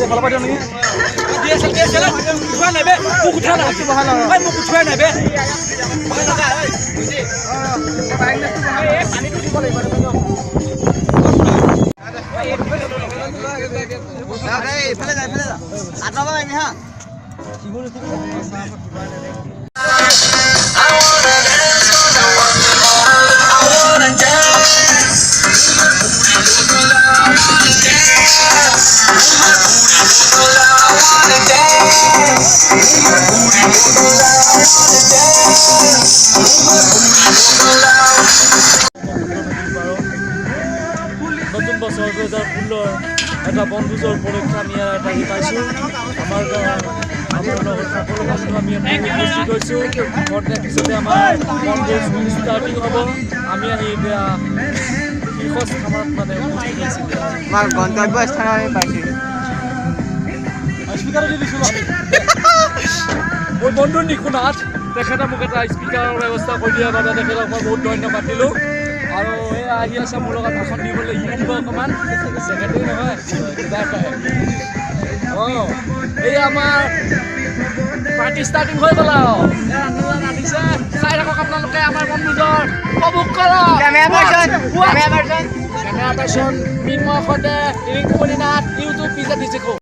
ভালো পাইছো নেকি নতুন বছৰ 2016 এটা বনভোজৰ উপলক্ষে আমি এটা পাইছোঁ আমাৰ লগত সকলো মানুহ আমি উপস্থিত হৈছোঁ কণ্টেক্ট পিছতে আমাৰ বনভোজ ষ্টাৰ্টিং হ'ব আমি আহি শীৰ্ষস্থানত মানে আমাৰ গন্তব্য স্থানত আমি পাইছোঁ স্পীকাৰো দি দিছোঁ মোৰ বন্ধু নিকুনাথ তেখেতে মোক এটা স্পীকাৰৰ ব্যৱস্থা কৰি দিয়াৰ বাবে তেখেতক মই বহুত ধন্যবাদ দিলোঁ আৰু এই আহি আছে মোৰ লগত ভাষণ দিবলৈ শিকিব অকণমান ছেকেণ্ডেৰী নহয় কিবা অঁ এই আমাৰ পাৰ্টি ষ্টাৰ্টিং হৈ গ'ল আৰু ৰান্ধিছে চাই থাকক আপোনালোকে আমাৰ বনভোজৰ উপভোগ কৰক কেমেৰা পাৰ্চন মৃন্ময় সৈতে ৰিংকু মণি নাথ ইউটিউব পিজা দিছে